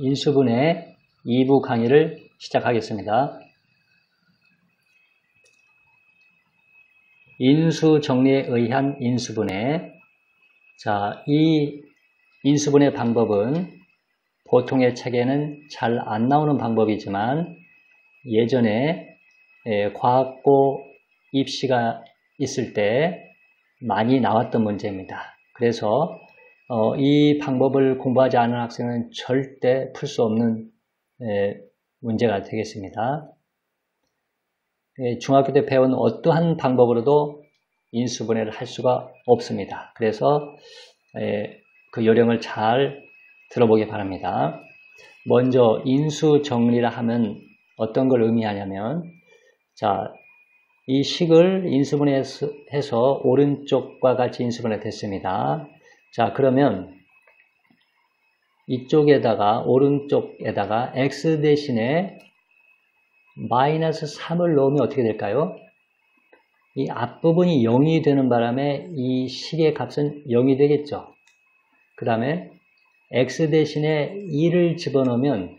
인수분해 2부 강의를 시작하겠습니다. 인수 정리에 의한 인수분해. 자, 이 인수분해 방법은 보통의 책에는 잘 안 나오는 방법이지만 예전에 과학고 입시가 있을 때 많이 나왔던 문제입니다. 그래서 이 방법을 공부하지 않은 학생은 절대 풀 수 없는 문제가 되겠습니다. 중학교 때 배운 어떠한 방법으로도 인수분해를 할 수가 없습니다. 그래서 그 요령을 잘 들어보기 바랍니다. 먼저 인수 정리라 하면 어떤 걸 의미하냐면, 자, 이 식을 인수분해해서 오른쪽과 같이 인수분해 됐습니다. 자, 그러면 이쪽에다가 오른쪽에다가 x 대신에 마이너스 3을 넣으면 어떻게 될까요? 이 앞부분이 0이 되는 바람에 이 식의 값은 0이 되겠죠. 그 다음에 x 대신에 2를 집어넣으면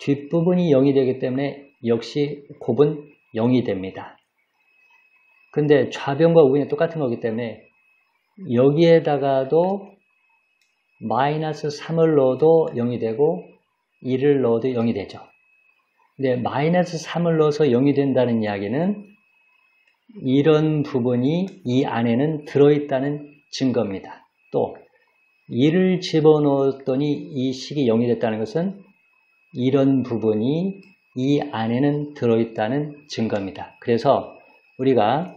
뒷부분이 0이 되기 때문에 역시 곱은 0이 됩니다. 근데 좌변과 우변이 똑같은 거기 때문에 여기에다가도 마이너스 3을 넣어도 0이 되고 2를 넣어도 0이 되죠. 근데 마이너스 3을 넣어서 0이 된다는 이야기는 이런 부분이 이 안에는 들어있다는 증거입니다. 또 2를 집어넣었더니 이 식이 0이 됐다는 것은 이런 부분이 이 안에는 들어있다는 증거입니다. 그래서 우리가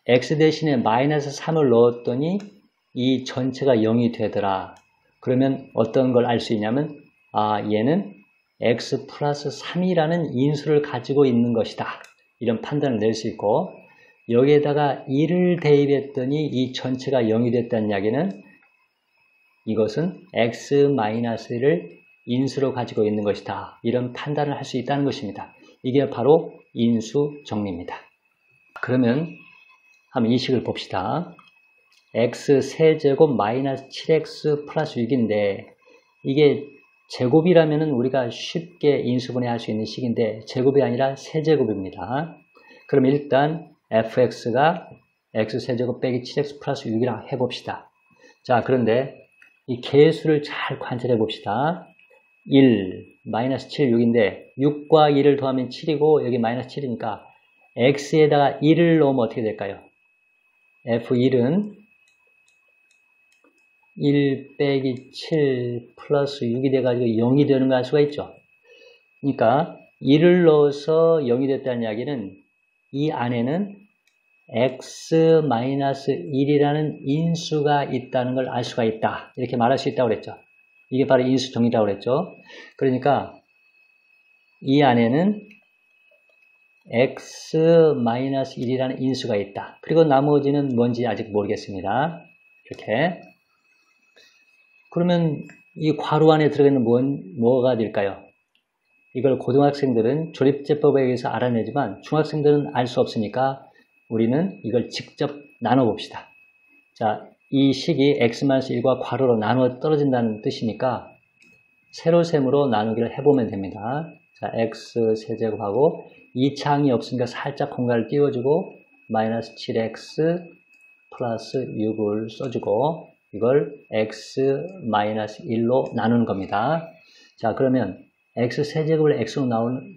x 대신에 마이너스 3을 넣었더니 이 전체가 0이 되더라. 그러면 어떤 걸 알 수 있냐면, 얘는 x 플러스 3이라는 인수를 가지고 있는 것이다. 이런 판단을 낼 수 있고, 여기에다가 2를 대입했더니 이 전체가 0이 됐다는 이야기는 이것은 x-1을 인수로 가지고 있는 것이다. 이런 판단을 할 수 있다는 것입니다. 이게 바로 인수 정리입니다. 그러면 한번 이 식을 봅시다. x 세제곱 마이너스 7x 플러스 6인데 이게 제곱이라면 우리가 쉽게 인수분해 할 수 있는 식인데 제곱이 아니라 세제곱입니다. 그럼 일단 fx가 x세제곱 빼기 7x 플러스 6이라고 해봅시다. 자, 그런데 이 개수를 잘 관찰해 봅시다. 1, 마이너스 7, 6인데 6과 2를 더하면 7이고 여기 마이너스 7이니까 x에다가 1을 넣으면 어떻게 될까요? f1은 1 빼기 7 플러스 6이 돼가지고 0이 되는 거 알 수가 있죠. 그러니까 1을 넣어서 0이 됐다는 이야기는 이 안에는 x-1이라는 인수가 있다는 걸 알 수가 있다. 이렇게 말할 수 있다고 그랬죠. 이게 바로 인수 정리라고 그랬죠. 그러니까 이 안에는 x-1이라는 인수가 있다. 그리고 나머지는 뭔지 아직 모르겠습니다. 이렇게. 그러면 이 괄호 안에 들어있는 뭐가 될까요? 이걸 고등학생들은 조립제법에 의해서 알아내지만 중학생들은 알 수 없으니까 우리는 이걸 직접 나눠봅시다. 자, 이 식이 x-1과 괄호로 나누어 떨어진다는 뜻이니까 세로셈으로 나누기를 해보면 됩니다. 자, x 세제곱하고 이 창이 없으니까 살짝 공간을 띄워주고 마이너스 7x 플러스 6을 써주고 이걸 x-1로 나누는 겁니다. 자, 그러면 x세제곱을 x로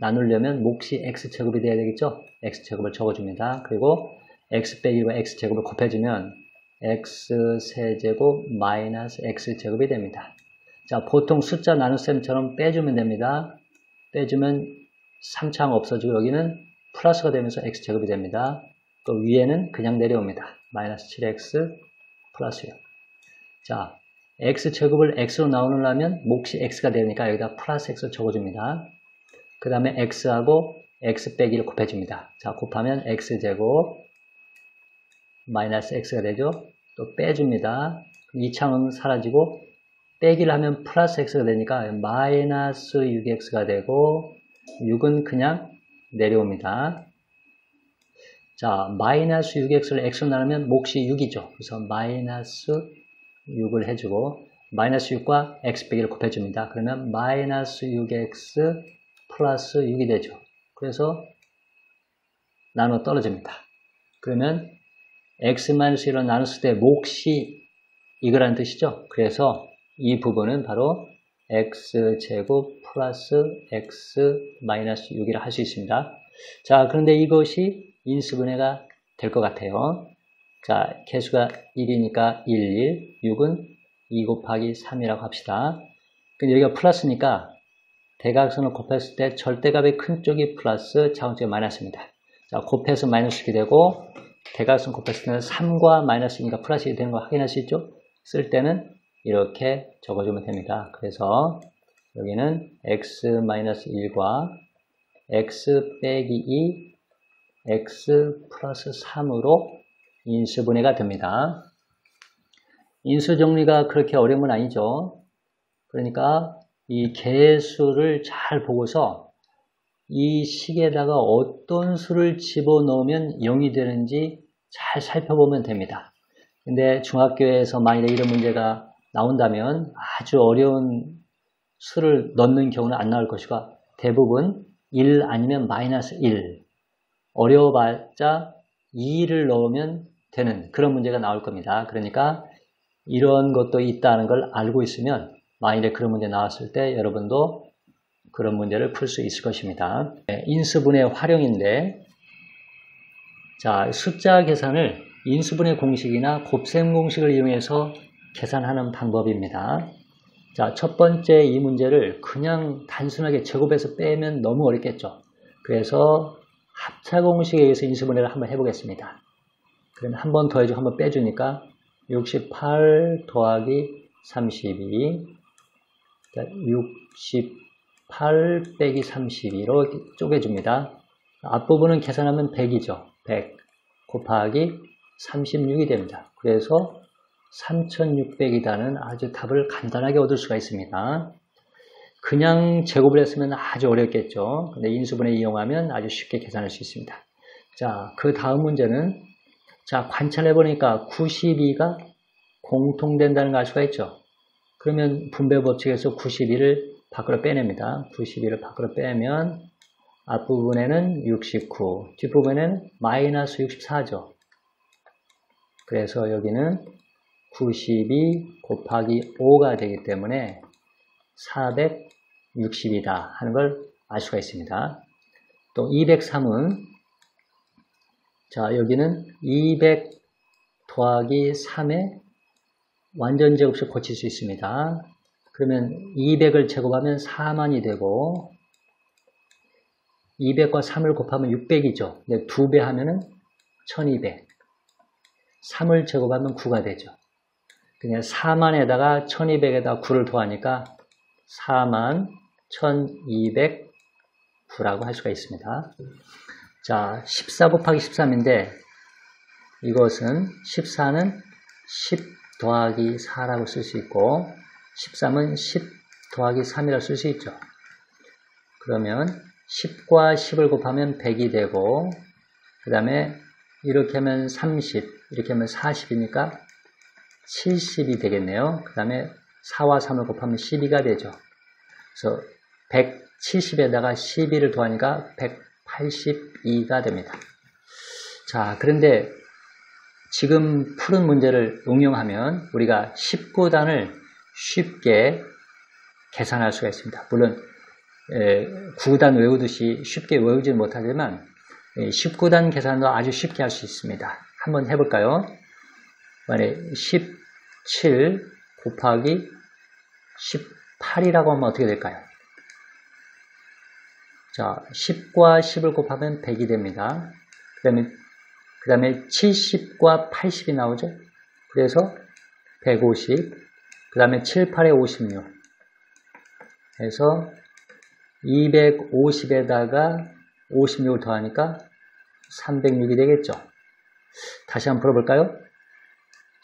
나누려면 몫이 x제곱이 돼야 되겠죠? x제곱을 적어줍니다. 그리고 x 빼기와 x제곱을 곱해주면 x세제곱 마이너스 x제곱이 됩니다. 자, 보통 숫자 나눗셈처럼 빼주면 됩니다. 빼주면 3창 없어지고 여기는 플러스가 되면서 x제곱이 됩니다. 또 위에는 그냥 내려옵니다. 마이너스 7x 플러스 6. 자, x제곱을 x로 나누려면 몫이 x가 되니까 여기다 플러스 x 적어줍니다. 그 다음에 x하고 x 빼기를 곱해줍니다. 자, 곱하면 x제곱 마이너스 x가 되죠. 또 빼줍니다. 이 창은 사라지고 빼기를 하면 플러스 x가 되니까 마이너스 6x가 되고 6은 그냥 내려옵니다. 자, 마이너스 6x를 x로 나누면 몫이 6이죠. 그래서 마이너스 6을 해주고 마이너스 6과 x 빼기를 곱해줍니다. 그러면 마이너스 6x 플러스 6이 되죠. 그래서 나눠 떨어집니다. 그러면 x-1로 나눴을 때 몫이 이거라는 뜻이죠. 그래서 이 부분은 바로 x제곱 플러스 x-6이라 할 수 있습니다. 자, 그런데 이것이 인수분해가 될 것 같아요. 자, 개수가 1이니까 1, 6은 2 곱하기 3이라고 합시다. 근데 여기가 플러스니까 대각선을 곱했을 때 절대값의 큰 쪽이 플러스, 작은 쪽이 마이너스입니다. 자, 곱해서 마이너스이 되고 대각선 곱했을 때는 3과 마이너스니까 플러스이 되는 거 확인할 수 있죠? 쓸 때는 이렇게 적어주면 됩니다. 그래서 여기는 x-1과 x 빼기 2, x 플러스 3으로 인수분해가 됩니다. 인수정리가 그렇게 어려운 건 아니죠. 그러니까 이 개수를 잘 보고서 이 식에다가 어떤 수를 집어넣으면 0이 되는지 잘 살펴보면 됩니다. 근데 중학교에서 만약에 이런 문제가 나온다면 아주 어려운 수를 넣는 경우는 안 나올 것이고 대부분 1 아니면 마이너스 1, 어려워봤자 2를 넣으면 되는 그런 문제가 나올 겁니다. 그러니까 이런 것도 있다는 걸 알고 있으면 만일에 그런 문제 나왔을 때 여러분도 그런 문제를 풀 수 있을 것입니다. 인수분해 활용인데, 자, 숫자 계산을 인수분해 공식이나 곱셈 공식을 이용해서 계산하는 방법입니다. 자, 첫 번째 이 문제를 그냥 단순하게 제곱해서 빼면 너무 어렵겠죠. 그래서 합차 공식에 의해서 인수분해를 한번 해보겠습니다. 그러면 한 번 더해주고 한 번 빼주니까 68 더하기 32, 68 빼기 32로 쪼개줍니다. 앞부분은 계산하면 100이죠. 100 곱하기 36이 됩니다. 그래서 3600이라는 아주 답을 간단하게 얻을 수가 있습니다. 그냥 제곱을 했으면 아주 어렵겠죠. 근데 인수분해 이용하면 아주 쉽게 계산할 수 있습니다. 자, 그 다음 문제는, 자, 관찰해 보니까 92가 공통된다는 걸 알 수가 있죠. 그러면 분배 법칙에서 92를 밖으로 빼냅니다. 92를 밖으로 빼면 앞부분에는 69, 뒷부분에는 마이너스 64죠. 그래서 여기는 92 곱하기 5가 되기 때문에 460이다 하는 걸 알 수가 있습니다. 또 203은, 자, 여기는 200 더하기 3에 완전 제곱식 고칠 수 있습니다. 그러면 200을 제곱하면 4만이 되고 200과 3을 곱하면 600이죠. 근데 2배 하면은 1200. 3을 제곱하면 9가 되죠. 그냥 4만에다가 1200에다가 9를 더하니까 4만 1209라고 할 수가 있습니다. 자, 14 곱하기 13인데 이것은 14는 10 더하기 4라고 쓸 수 있고 13은 10 더하기 3이라고 쓸 수 있죠. 그러면 10과 10을 곱하면 100이 되고 그 다음에 이렇게 하면 30, 이렇게 하면 40이니까 70이 되겠네요. 그 다음에 4와 3을 곱하면 12가 되죠. 그래서 170에다가 12를 더하니까 182가 됩니다. 자, 그런데 지금 푸른 문제를 응용하면 우리가 19단을 쉽게 계산할 수가 있습니다. 물론 9단 외우듯이 쉽게 외우지는 못하지만 19단 계산도 아주 쉽게 할 수 있습니다. 한번 해볼까요? 만약에 17 곱하기 18이라고 하면 어떻게 될까요? 자, 10과 10을 곱하면 100이 됩니다. 그 다음에 70과 80이 나오죠. 그래서 150, 그 다음에 7, 8에 56 해서 250에다가 56을 더하니까 306이 되겠죠. 다시 한번 풀어볼까요?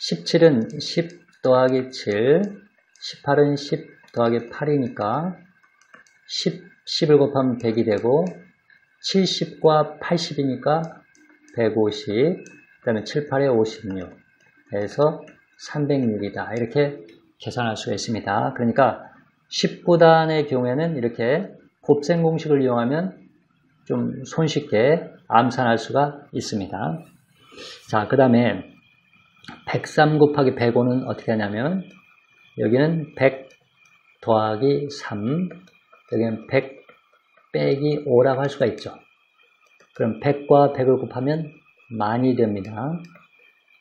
17은 10 더하기 7, 18은 10 더하기 8이니까 10을 곱하면 100이 되고 70과 80이니까 150, 그 다음에 7, 8에 56 해서 306이다. 이렇게 계산할 수가 있습니다. 그러니까 19단의 경우에는 이렇게 곱셈 공식을 이용하면 좀 손쉽게 암산할 수가 있습니다. 자, 그 다음에 103 곱하기 105는 어떻게 하냐면 여기는 100 더하기 3, 여기는 100 빼기 5라고 할 수가 있죠. 그럼 100과 100을 곱하면 만이 됩니다.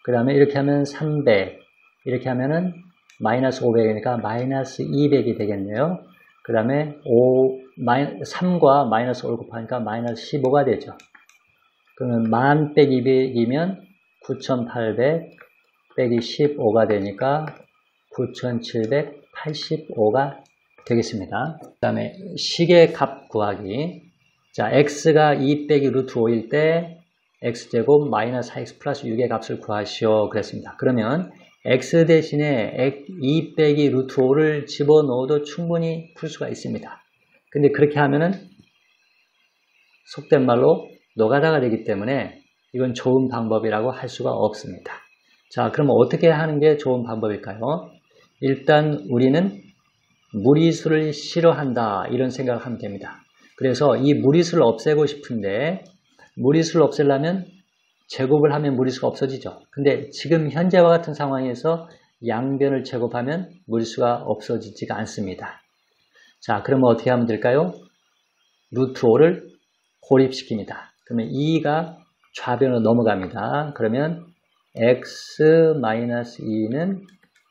그 다음에 이렇게 하면 300, 이렇게 하면은 마이너스 500이니까 마이너스 200이 되겠네요. 그 다음에 3과 마이너스 5를 곱하니까 마이너스 15가 되죠. 그러면 10,000 빼기 200이면 9,800 빼기 15가 되니까 9,785가 되겠습니다. 그 다음에 식의 값 구하기. 자, x가 2 빼기 루트 5일 때 x제곱 마이너스 4x 플러스 6의 값을 구하시오 그랬습니다. 그러면 x 대신에 2 빼기 루트 5를 집어넣어도 충분히 풀 수가 있습니다. 근데 그렇게 하면은 속된 말로 노가다가 되기 때문에 이건 좋은 방법이라고 할 수가 없습니다. 자, 그럼 어떻게 하는 게 좋은 방법일까요? 일단 우리는 무리수를 싫어한다 이런 생각을 하면 됩니다. 그래서 이 무리수를 없애고 싶은데 무리수를 없애려면 제곱을 하면 무리수가 없어지죠. 근데 지금 현재와 같은 상황에서 양변을 제곱하면 무리수가 없어지지가 않습니다. 자, 그러면 어떻게 하면 될까요? 루트 5를 고립시킵니다. 그러면 2가 좌변으로 넘어갑니다. 그러면 x-2는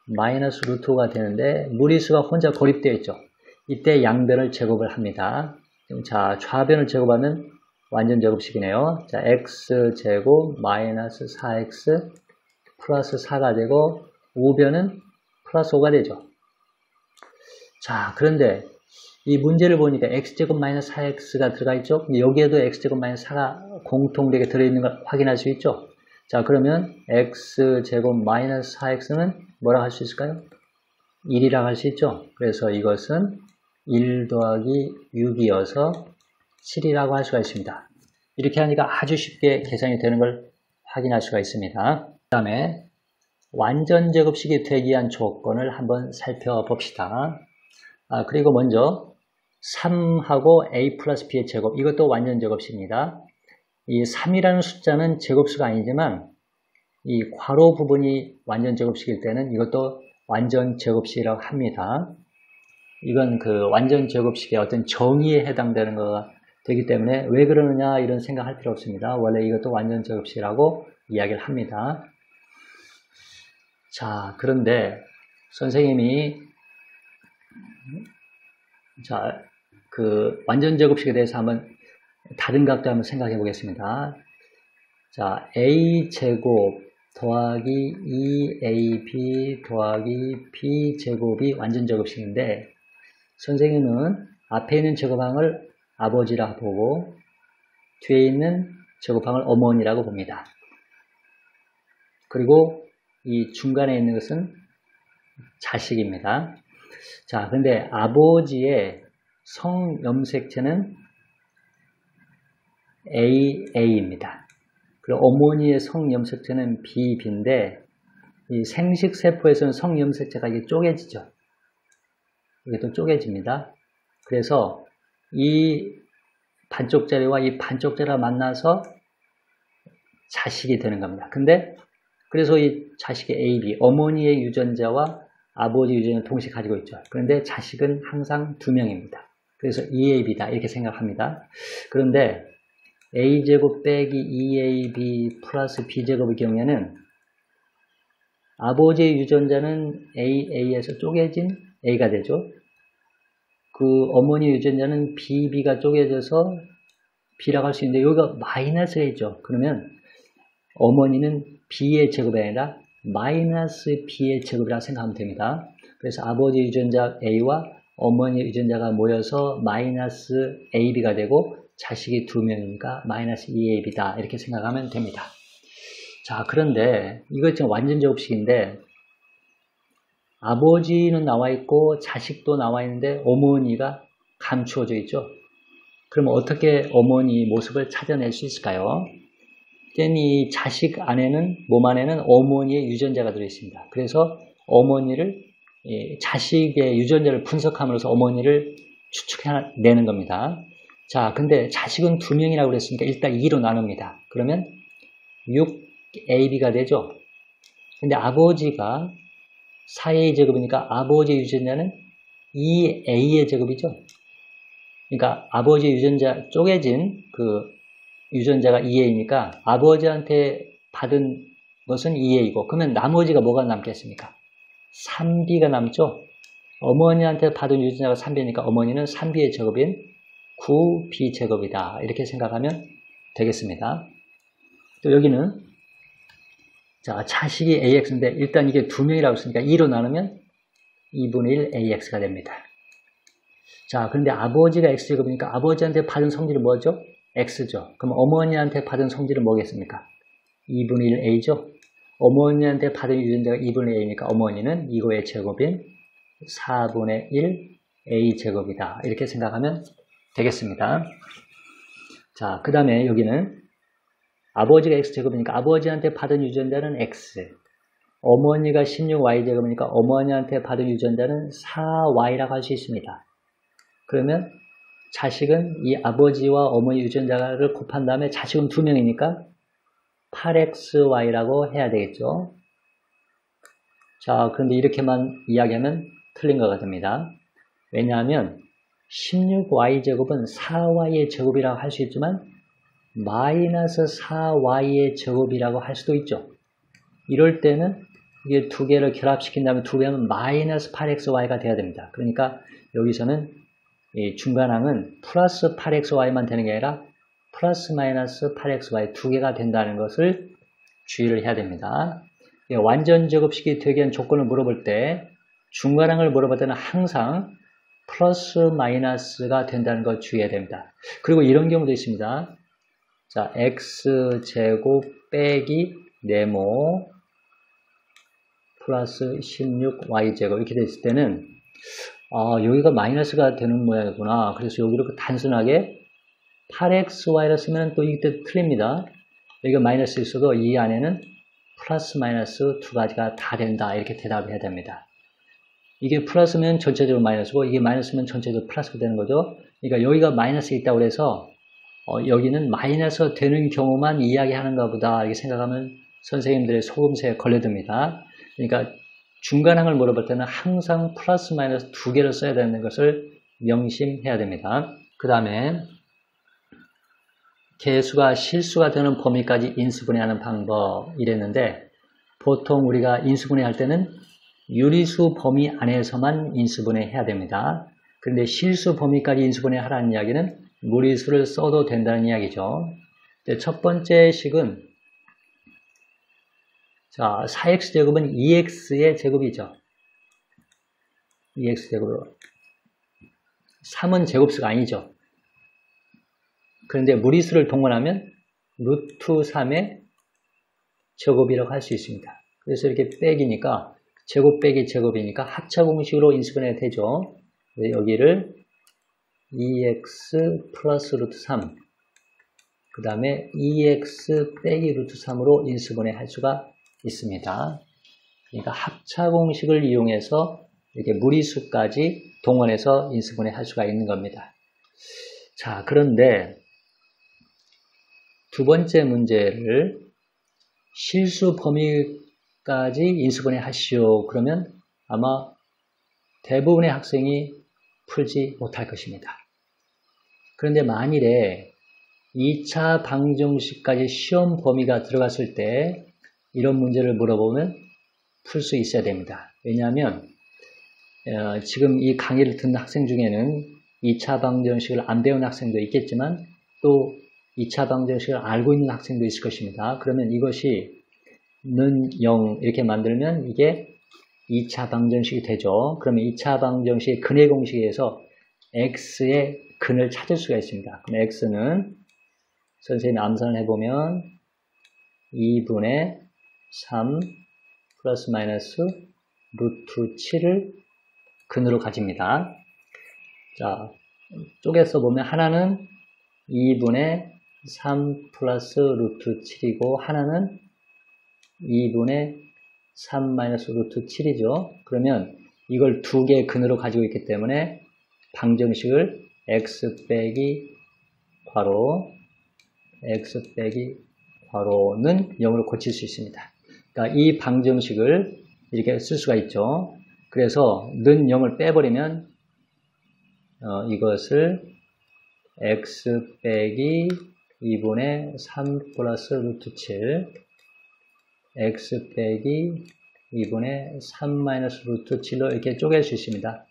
마이너스 루트 5가 되는데 무리수가 혼자 고립되어 있죠. 이때 양변을 제곱을 합니다. 자, 좌변을 제곱하면 완전 제곱식이네요. 자, x제곱 마이너스 4x 플러스 4가 되고 우변은 플러스 5가 되죠. 자, 그런데 이 문제를 보니까 x제곱 마이너스 4x가 들어가 있죠. 여기에도 x제곱 마이너스 4가 공통되게 들어있는 걸 확인할 수 있죠. 자, 그러면 x제곱 마이너스 4x는 뭐라고 할 수 있을까요? 1이라고 할 수 있죠. 그래서 이것은 1 더하기 6이어서 7이라고 할 수가 있습니다. 이렇게 하니까 아주 쉽게 계산이 되는 걸 확인할 수가 있습니다. 그 다음에 완전 제곱식이 되기 위한 조건을 한번 살펴봅시다. 그리고 먼저 3하고 a 플러스 b의 제곱, 이것도 완전 제곱식입니다. 이 3이라는 숫자는 제곱수가 아니지만 이 괄호 부분이 완전 제곱식일 때는 이것도 완전 제곱식이라고 합니다. 이건 그 완전 제곱식의 어떤 정의에 해당되는 거가 되기 때문에 왜 그러느냐 이런 생각할 필요 없습니다. 원래 이것도 완전 제곱식이라고 이야기를 합니다. 자, 그런데 선생님이 그 완전 제곱식에 대해서 한번 다른 각도 한번 생각해 보겠습니다. 자, a제곱 더하기 2ab 더하기 b제곱이 완전 제곱식인데 선생님은 앞에 있는 제곱항을 아버지라 보고 뒤에 있는 제곱항을 어머니라고 봅니다. 그리고 이 중간에 있는 것은 자식입니다. 자, 근데 아버지의 성염색체는 AA입니다. 그리고 어머니의 성염색체는 BB인데 이 생식세포에서는 성염색체가 이게 쪼개지죠. 이게 또 쪼개집니다. 그래서 이 반쪽짜리와 이 반쪽짜리가 만나서 자식이 되는 겁니다. 근데 그래서 이 자식의 AB, 어머니의 유전자와 아버지 유전자를 동시에 가지고 있죠. 그런데 자식은 항상 2명입니다. 그래서 2AB다 이렇게 생각합니다. 그런데 A제곱 빼기 2AB 플러스 B제곱의 경우에는 아버지의 유전자는 AA에서 쪼개진 A가 되죠. 그 어머니 유전자는 BB가 쪼개져서 B라고 할 수 있는데 여기가 마이너스가 있죠. 그러면 어머니는 B의 제곱이 아니라 마이너스 B의 제곱이라고 생각하면 됩니다. 그래서 아버지 유전자 A와 어머니 유전자가 모여서 마이너스 AB가 되고 자식이 2명이니까 마이너스 2AB다 이렇게 생각하면 됩니다. 자, 그런데 이거 지금 완전 제곱식인데 아버지는 나와 있고 자식도 나와 있는데 어머니가 감추어져 있죠. 그럼 어떻게 어머니 모습을 찾아낼 수 있을까요? 이 자식 안에는 몸 안에는 어머니의 유전자가 들어있습니다. 그래서 어머니를 이 자식의 유전자를 분석함으로써 어머니를 추측해내는 겁니다. 자, 근데 자식은 2명이라고 그랬으니까 일단 2로 나눕니다. 그러면 6AB가 되죠. 근데 아버지가 4A 제곱이니까 아버지의 유전자는 2A의 제곱이죠. 그러니까 아버지의 유전자 쪼개진 그 유전자가 2A니까 아버지한테 받은 것은 2A고 그러면 나머지가 뭐가 남겠습니까? 3B가 남죠. 어머니한테 받은 유전자가 3B니까 어머니는 3B의 제곱인 9B 제곱이다. 이렇게 생각하면 되겠습니다. 또 여기는 자 자식이 AX인데 일단 이게 2명이라고 했으니까 2로 나누면 2분의 1 AX가 됩니다. 자 그런데 아버지가 X제곱이니까 아버지한테 받은 성질은 뭐죠? X죠. 그럼 어머니한테 받은 성질은 뭐겠습니까? 2분의 1 A죠. 어머니한테 받은 유전자가 2분의 A니까 어머니는 이거의 제곱인 4분의 1 A 제곱이다. 이렇게 생각하면 되겠습니다. 자, 그 다음에 여기는 아버지가 X제곱이니까 아버지한테 받은 유전자는 X. 어머니가 16Y제곱이니까 어머니한테 받은 유전자는 4Y라고 할 수 있습니다. 그러면 자식은 이 아버지와 어머니 유전자를 곱한 다음에 자식은 2명이니까 8XY라고 해야 되겠죠. 자, 그런데 이렇게만 이야기하면 틀린 거가 됩니다. 왜냐하면 16Y제곱은 4Y의 제곱이라고 할 수 있지만 마이너스 4Y의 제곱이라고 할 수도 있죠. 이럴 때는 이게 두 개를 결합시킨 다음에 두 배하면 마이너스 8XY가 돼야 됩니다. 그러니까 여기서는 이 중간항은 플러스 8XY만 되는 게 아니라 플러스 마이너스 8XY 두 개가 된다는 것을 주의를 해야 됩니다. 완전 제곱식이 되기 위한 조건을 물어볼 때 중간항을 물어볼 때는 항상 플러스 마이너스가 된다는 걸 주의해야 됩니다. 그리고 이런 경우도 있습니다. 자, X제곱 빼기 네모 플러스 16Y제곱 이렇게 됐을 때는 여기가 마이너스가 되는 모양이구나. 그래서 여기를 단순하게 8XY를 쓰면 또 이때 틀립니다. 여기가 마이너스 있어도 이 안에는 플러스 마이너스 두 가지가 다 된다. 이렇게 대답을 해야 됩니다. 이게 플러스면 전체적으로 마이너스고 이게 마이너스면 전체적으로 플러스가 되는 거죠. 그러니까 여기가 마이너스 있다고 해서 여기는 마이너스 되는 경우만 이야기하는가 보다 이렇게 생각하면 선생님들의 속음새에 걸려듭니다. 그러니까 중간항을 물어볼 때는 항상 플러스 마이너스 두 개를 써야 되는 것을 명심해야 됩니다. 그 다음에 개수가 실수가 되는 범위까지 인수분해하는 방법 이랬는데 보통 우리가 인수분해할 때는 유리수 범위 안에서만 인수분해해야 됩니다. 그런데 실수 범위까지 인수분해하라는 이야기는 무리수를 써도 된다는 이야기죠. 첫 번째 식은 자 4x제곱은 2x의 제곱이죠. 2x제곱으로 3은 제곱수가 아니죠. 그런데 무리수를 동원하면 루트 3의 제곱이라고 할 수 있습니다. 그래서 이렇게 빼기니까 제곱 빼기 제곱이니까 합차 공식으로 인수분해가 되죠. 여기를 2x 플러스 루트 3 그 다음에 2x 빼기 루트 3으로 인수분해 할 수가 있습니다. 그러니까 합차 공식을 이용해서 이렇게 무리수까지 동원해서 인수분해 할 수가 있는 겁니다. 자, 그런데 두 번째 문제를 실수 범위까지 인수분해 하시오. 그러면 아마 대부분의 학생이 풀지 못할 것입니다. 그런데 만일에 2차 방정식까지 시험 범위가 들어갔을 때 이런 문제를 물어보면 풀 수 있어야 됩니다. 왜냐하면 지금 이 강의를 듣는 학생 중에는 2차 방정식을 안 배운 학생도 있겠지만 또 2차 방정식을 알고 있는 학생도 있을 것입니다. 그러면 이것이 는 0 이렇게 만들면 이게 2차 방정식이 되죠. 그러면 2차 방정식의 근의 공식에서 x의 근을 찾을 수가 있습니다. 그럼 x는 선생님이 암산을 해보면 2분의 3 플러스 마이너스 루트 7을 근으로 가집니다. 자, 쪼개서 보면 하나는 2분의 3 플러스 루트 7이고 하나는 2분의 3 마이너스 루트 7이죠. 그러면 이걸 두 개의 근으로 가지고 있기 때문에 방정식을 x 빼기 괄호 x 빼기 괄호는 0으로 고칠 수 있습니다. 그러니까 이 방정식을 이렇게 쓸 수가 있죠. 그래서 는 0을 빼버리면 이것을 x 빼기 2분의 3 플러스 루트 7 x 빼기 2분의 3 마이너스 루트 7로 이렇게 쪼갤 수 있습니다.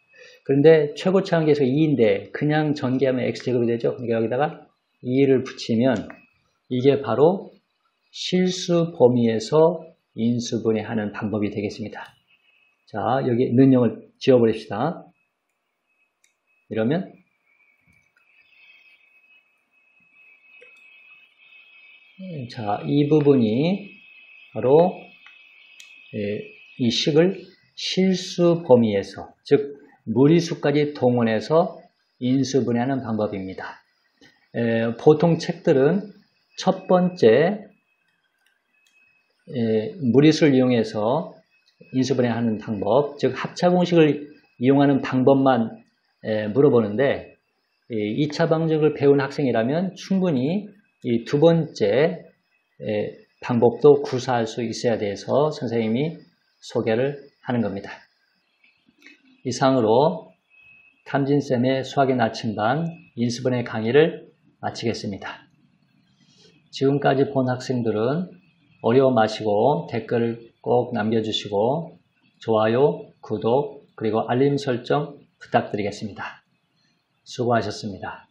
그런데 최고차 관계에서 2인데 그냥 전개하면 x제곱이 되죠. 그러니까 여기다가 2를 붙이면 이게 바로 실수 범위에서 인수분해하는 방법이 되겠습니다. 자, 여기 는 0을 지워버립시다. 이러면 자, 이 부분이 바로 이 식을 실수 범위에서, 즉 무리수까지 동원해서 인수분해하는 방법입니다. 보통 책들은 첫 번째 무리수를 이용해서 인수분해하는 방법, 즉 합차공식을 이용하는 방법만 물어보는데 2차 방정식을 배운 학생이라면 충분히 이 두 번째 방법도 구사할 수 있어야 돼서 선생님이 소개를 하는 겁니다. 이상으로 탐진쌤의 수학의 나침반 인수분해 강의를 마치겠습니다. 지금까지 본 학생들은 어려워 마시고 댓글을 꼭 남겨주시고 좋아요, 구독, 그리고 알림 설정 부탁드리겠습니다. 수고하셨습니다.